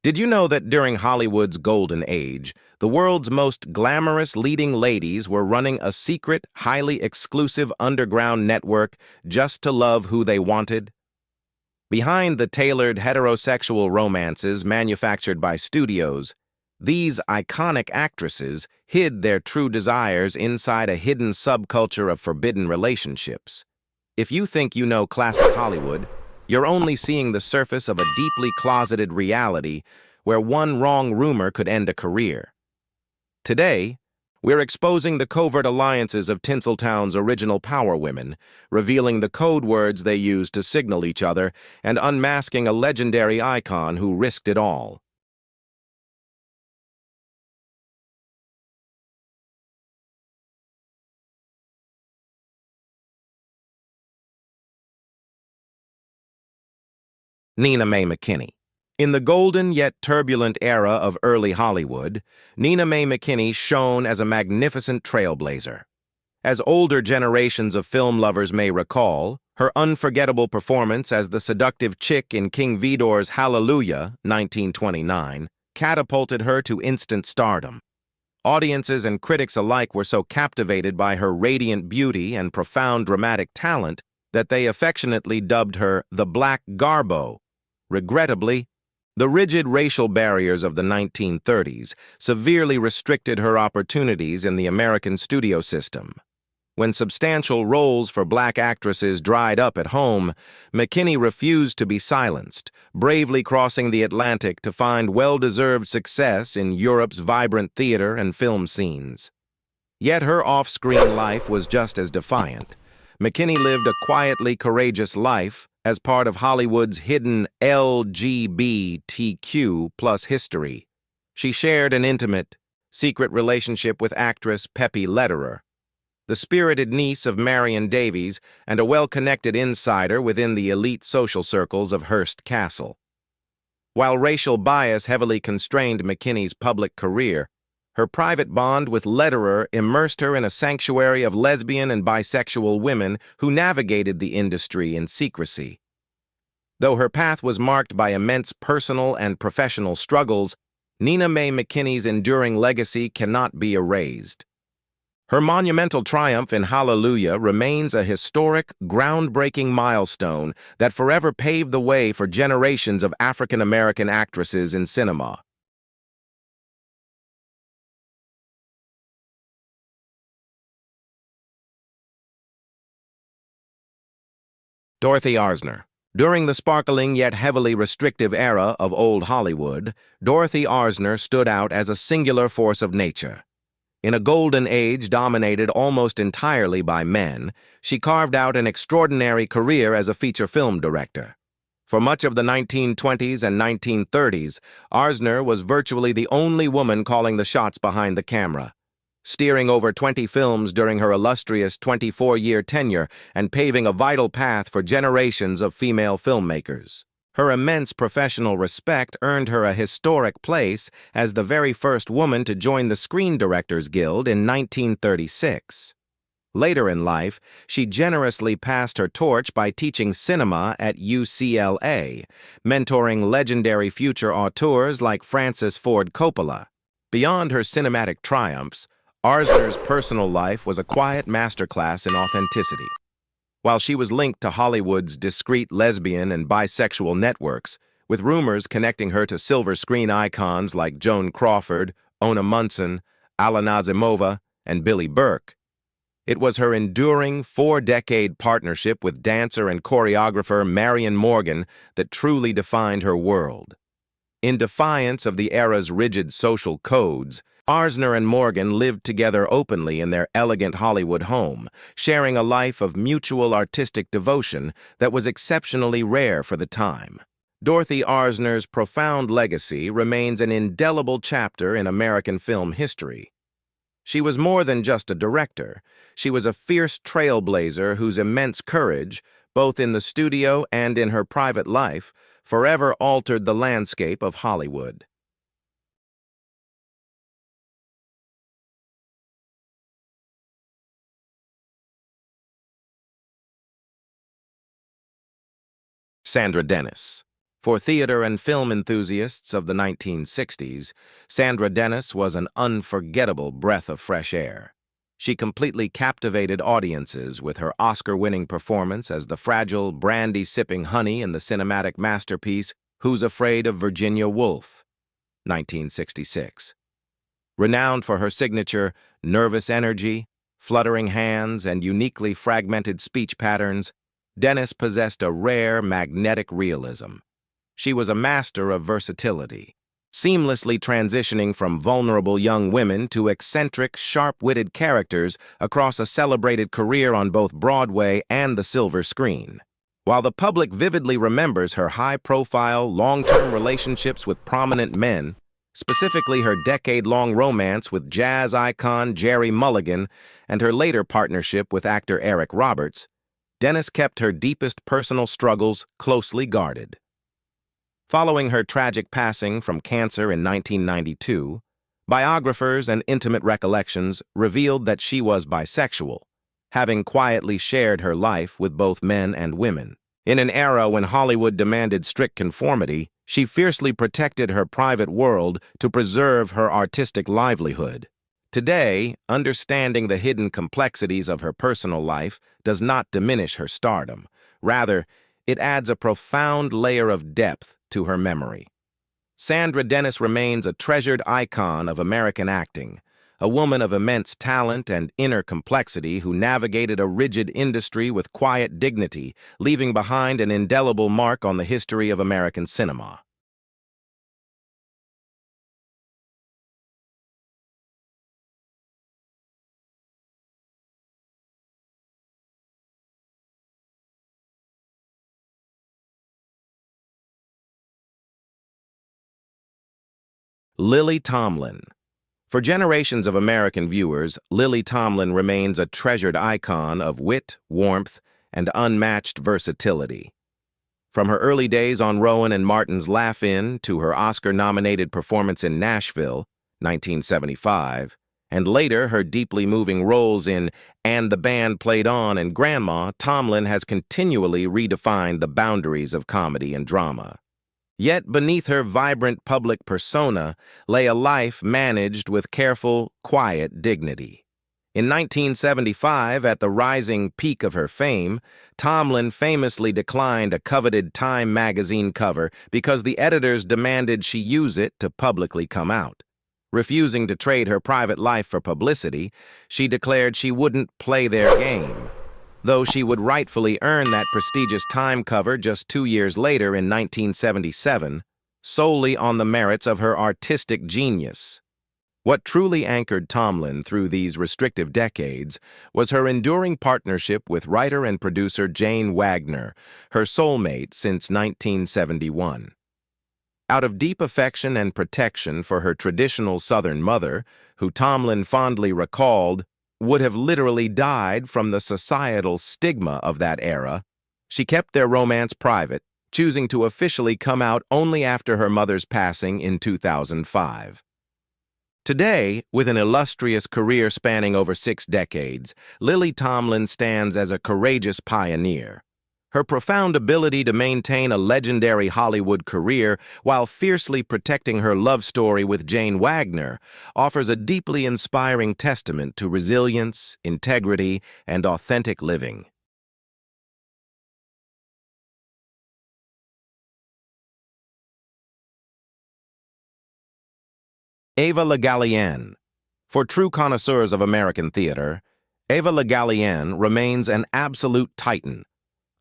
Did you know that during Hollywood's golden age, the world's most glamorous leading ladies were running a secret, highly exclusive underground network just to love who they wanted? Behind the tailored heterosexual romances manufactured by studios, these iconic actresses hid their true desires inside a hidden subculture of forbidden relationships. If you think you know classic Hollywood, you're only seeing the surface of a deeply closeted reality where one wrong rumor could end a career. Today, we're exposing the covert alliances of Tinseltown's original power women, revealing the code words they used to signal each other, and unmasking a legendary icon who risked it all. Nina Mae McKinney. In the golden yet turbulent era of early Hollywood, Nina Mae McKinney shone as a magnificent trailblazer. As older generations of film lovers may recall, her unforgettable performance as the seductive chick in King Vidor's Hallelujah, 1929, catapulted her to instant stardom. Audiences and critics alike were so captivated by her radiant beauty and profound dramatic talent that they affectionately dubbed her the Black Garbo. Regrettably, the rigid racial barriers of the 1930s severely restricted her opportunities in the American studio system. When substantial roles for black actresses dried up at home, McKinney refused to be silenced, bravely crossing the Atlantic to find well-deserved success in Europe's vibrant theater and film scenes. Yet her off-screen life was just as defiant. McKinney lived a quietly courageous life as part of Hollywood's hidden LGBTQ+ history. She shared an intimate, secret relationship with actress Pepe Lederer, the spirited niece of Marion Davies and a well-connected insider within the elite social circles of Hearst Castle. While racial bias heavily constrained McKinney's public career, her private bond with Lederer immersed her in a sanctuary of lesbian and bisexual women who navigated the industry in secrecy. Though her path was marked by immense personal and professional struggles, Nina Mae McKinney's enduring legacy cannot be erased. Her monumental triumph in Hallelujah remains a historic, groundbreaking milestone that forever paved the way for generations of African-American actresses in cinema. Dorothy Arzner. During the sparkling yet heavily restrictive era of old Hollywood, Dorothy Arzner stood out as a singular force of nature. In a golden age dominated almost entirely by men, she carved out an extraordinary career as a feature film director. For much of the 1920s and 1930s, Arzner was virtually the only woman calling the shots behind the camera, steering over 20 films during her illustrious 24-year tenure and paving a vital path for generations of female filmmakers. Her immense professional respect earned her a historic place as the very first woman to join the Screen Directors Guild in 1936. Later in life, she generously passed her torch by teaching cinema at UCLA, mentoring legendary future auteurs like Francis Ford Coppola. Beyond her cinematic triumphs, Arzner's personal life was a quiet masterclass in authenticity. While she was linked to Hollywood's discreet lesbian and bisexual networks, with rumors connecting her to silver screen icons like Joan Crawford, Ona Munson, Alana Azimova, and Billy Burke, it was her enduring four-decade partnership with dancer and choreographer Marion Morgan that truly defined her world. In defiance of the era's rigid social codes, Arzner and Morgan lived together openly in their elegant Hollywood home, sharing a life of mutual artistic devotion that was exceptionally rare for the time. Dorothy Arzner's profound legacy remains an indelible chapter in American film history. She was more than just a director. She was a fierce trailblazer whose immense courage, both in the studio and in her private life, forever altered the landscape of Hollywood. Sandra Dennis. For theater and film enthusiasts of the 1960s, Sandra Dennis was an unforgettable breath of fresh air. She completely captivated audiences with her Oscar-winning performance as the fragile, brandy-sipping honey in the cinematic masterpiece Who's Afraid of Virginia Woolf, 1966. Renowned for her signature nervous energy, fluttering hands, and uniquely fragmented speech patterns, Dennis possessed a rare, magnetic realism. She was a master of versatility, seamlessly transitioning from vulnerable young women to eccentric, sharp-witted characters across a celebrated career on both Broadway and the silver screen. While the public vividly remembers her high-profile, long-term relationships with prominent men, specifically her decade-long romance with jazz icon Jerry Mulligan and her later partnership with actor Eric Roberts, Dennis kept her deepest personal struggles closely guarded. Following her tragic passing from cancer in 1992, biographers and intimate recollections revealed that she was bisexual, having quietly shared her life with both men and women. In an era when Hollywood demanded strict conformity, she fiercely protected her private world to preserve her artistic livelihood. Today, understanding the hidden complexities of her personal life does not diminish her stardom. Rather, it adds a profound layer of depth to her memory. Sandra Dennis remains a treasured icon of American acting, a woman of immense talent and inner complexity who navigated a rigid industry with quiet dignity, leaving behind an indelible mark on the history of American cinema. Lily Tomlin. For generations of American viewers, Lily Tomlin remains a treasured icon of wit, warmth, and unmatched versatility. From her early days on Rowan and Martin's Laugh-In to her Oscar-nominated performance in Nashville, 1975, and later her deeply moving roles in And the Band Played On and Grandma, Tomlin has continually redefined the boundaries of comedy and drama. Yet beneath her vibrant public persona lay a life managed with careful, quiet dignity. In 1975, at the rising peak of her fame, Tomlin famously declined a coveted Time magazine cover because the editors demanded she use it to publicly come out. Refusing to trade her private life for publicity, she declared she wouldn't play their game, though she would rightfully earn that prestigious Time cover just 2 years later in 1977, solely on the merits of her artistic genius. What truly anchored Tomlin through these restrictive decades was her enduring partnership with writer and producer Jane Wagner, her soulmate since 1971. Out of deep affection and protection for her traditional Southern mother, who Tomlin fondly recalled would have literally died from the societal stigma of that era, she kept their romance private, choosing to officially come out only after her mother's passing in 2005. Today, with an illustrious career spanning over 6 decades, Lily Tomlin stands as a courageous pioneer. Her profound ability to maintain a legendary Hollywood career while fiercely protecting her love story with Jane Wagner offers a deeply inspiring testament to resilience, integrity, and authentic living. Ava Le Gallienne. For true connoisseurs of American theater, Ava Le Gallienne remains an absolute titan.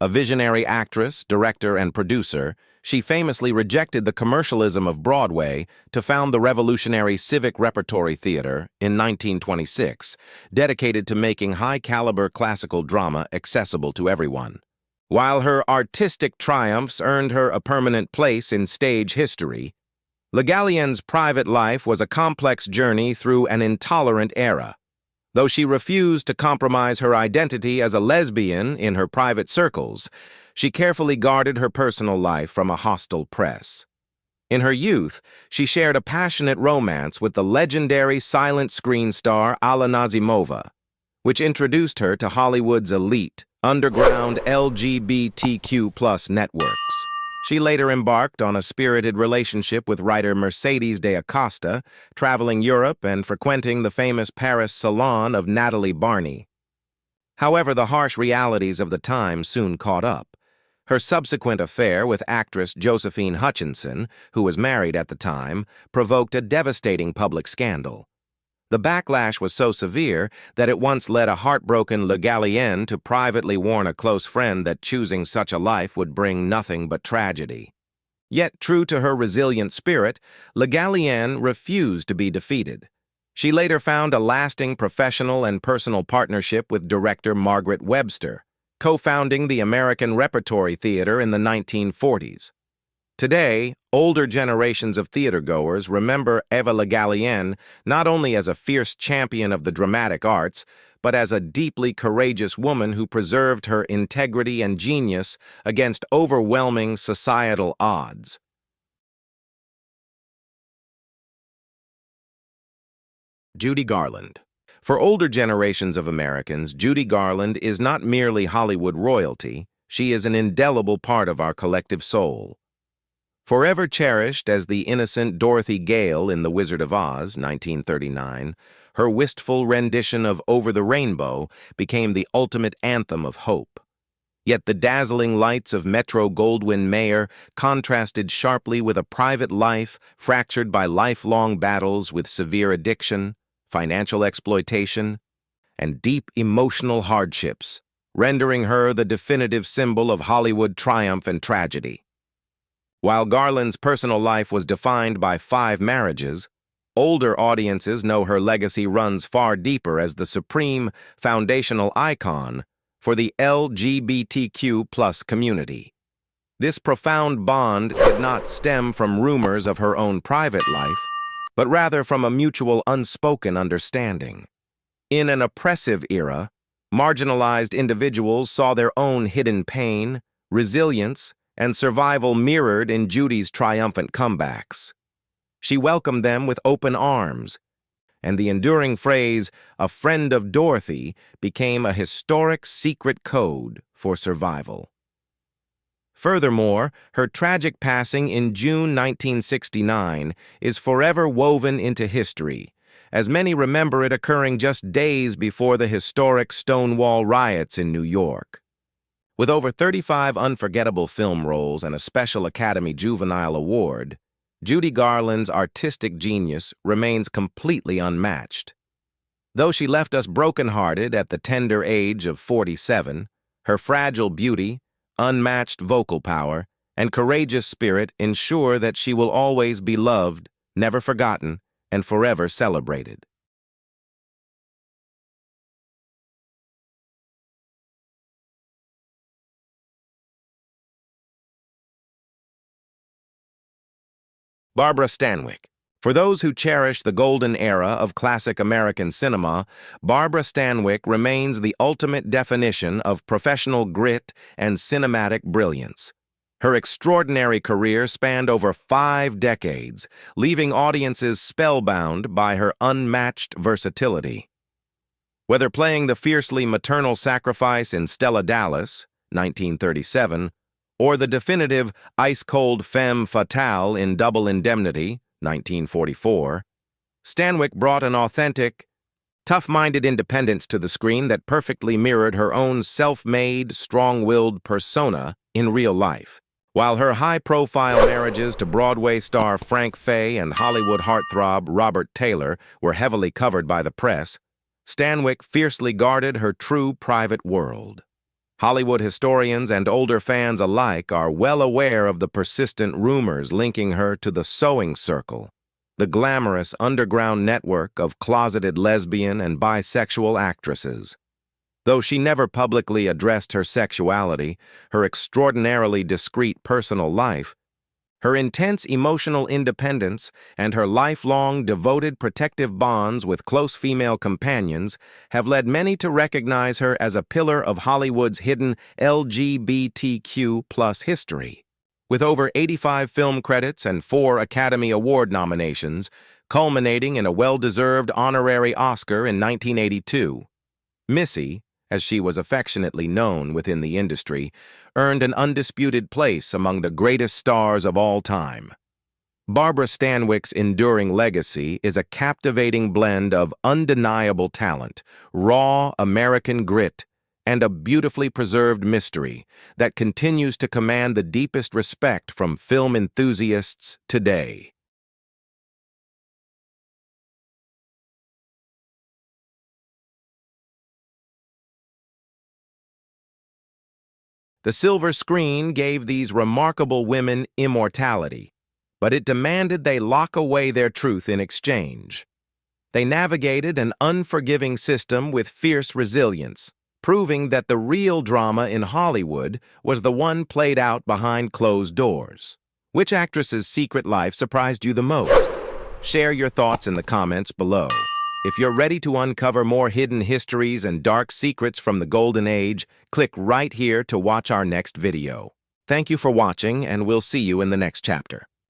A visionary actress, director, and producer, she famously rejected the commercialism of Broadway to found the revolutionary Civic Repertory Theater in 1926, dedicated to making high-caliber classical drama accessible to everyone. While her artistic triumphs earned her a permanent place in stage history, Le Gallienne's private life was a complex journey through an intolerant era. Though she refused to compromise her identity as a lesbian in her private circles, she carefully guarded her personal life from a hostile press. In her youth, she shared a passionate romance with the legendary silent screen star Alla Nazimova, which introduced her to Hollywood's elite, underground LGBTQ+ networks. She later embarked on a spirited relationship with writer Mercedes de Acosta, traveling Europe and frequenting the famous Paris salon of Natalie Barney. However, the harsh realities of the time soon caught up. Her subsequent affair with actress Josephine Hutchinson, who was married at the time, provoked a devastating public scandal. The backlash was so severe that it once led a heartbroken Le Gallienne to privately warn a close friend that choosing such a life would bring nothing but tragedy. Yet, true to her resilient spirit, Le Gallienne refused to be defeated. She later found a lasting professional and personal partnership with director Margaret Webster, co-founding the American Repertory Theater in the 1940s. Today, older generations of theatergoers remember Eva Le Gallienne not only as a fierce champion of the dramatic arts, but as a deeply courageous woman who preserved her integrity and genius against overwhelming societal odds. Judy Garland. For older generations of Americans, Judy Garland is not merely Hollywood royalty, she is an indelible part of our collective soul. Forever cherished as the innocent Dorothy Gale in The Wizard of Oz, 1939, her wistful rendition of Over the Rainbow became the ultimate anthem of hope. Yet the dazzling lights of Metro-Goldwyn-Mayer contrasted sharply with a private life fractured by lifelong battles with severe addiction, financial exploitation, and deep emotional hardships, rendering her the definitive symbol of Hollywood triumph and tragedy. While Garland's personal life was defined by 5 marriages, older audiences know her legacy runs far deeper as the supreme, foundational icon for the LGBTQ+ community. This profound bond did not stem from rumors of her own private life, but rather from a mutual unspoken understanding. In an oppressive era, marginalized individuals saw their own hidden pain, resilience, and survival mirrored in Judy's triumphant comebacks. She welcomed them with open arms, and the enduring phrase, "a friend of Dorothy," became a historic secret code for survival. Furthermore, her tragic passing in June 1969 is forever woven into history, as many remember it occurring just days before the historic Stonewall riots in New York. With over 35 unforgettable film roles and a Special Academy Juvenile Award, Judy Garland's artistic genius remains completely unmatched. Though she left us brokenhearted at the tender age of 47, her fragile beauty, unmatched vocal power, and courageous spirit ensure that she will always be loved, never forgotten, and forever celebrated. Barbara Stanwyck. For those who cherish the golden era of classic American cinema, Barbara Stanwyck remains the ultimate definition of professional grit and cinematic brilliance. Her extraordinary career spanned over 5 decades, leaving audiences spellbound by her unmatched versatility. Whether playing the fiercely maternal sacrifice in Stella Dallas, 1937, or the definitive ice-cold femme fatale in Double Indemnity, 1944, Stanwyck brought an authentic, tough-minded independence to the screen that perfectly mirrored her own self-made, strong-willed persona in real life. While her high-profile marriages to Broadway star Frank Fay and Hollywood heartthrob Robert Taylor were heavily covered by the press, Stanwyck fiercely guarded her true private world. Hollywood historians and older fans alike are well aware of the persistent rumors linking her to the Sewing Circle, the glamorous underground network of closeted lesbian and bisexual actresses. Though she never publicly addressed her sexuality, her extraordinarily discreet personal life, her intense emotional independence, and her lifelong, devoted protective bonds with close female companions have led many to recognize her as a pillar of Hollywood's hidden LGBTQ+ history. With over 85 film credits and 4 Academy Award nominations, culminating in a well-deserved honorary Oscar in 1982, Missy, as she was affectionately known within the industry, earned an undisputed place among the greatest stars of all time. Barbara Stanwyck's enduring legacy is a captivating blend of undeniable talent, raw American grit, and a beautifully preserved mystery that continues to command the deepest respect from film enthusiasts today. The silver screen gave these remarkable women immortality, but it demanded they lock away their truth in exchange. They navigated an unforgiving system with fierce resilience, proving that the real drama in Hollywood was the one played out behind closed doors. Which actress's secret life surprised you the most? Share your thoughts in the comments below. If you're ready to uncover more hidden histories and dark secrets from the Golden Age, click right here to watch our next video. Thank you for watching, and we'll see you in the next chapter.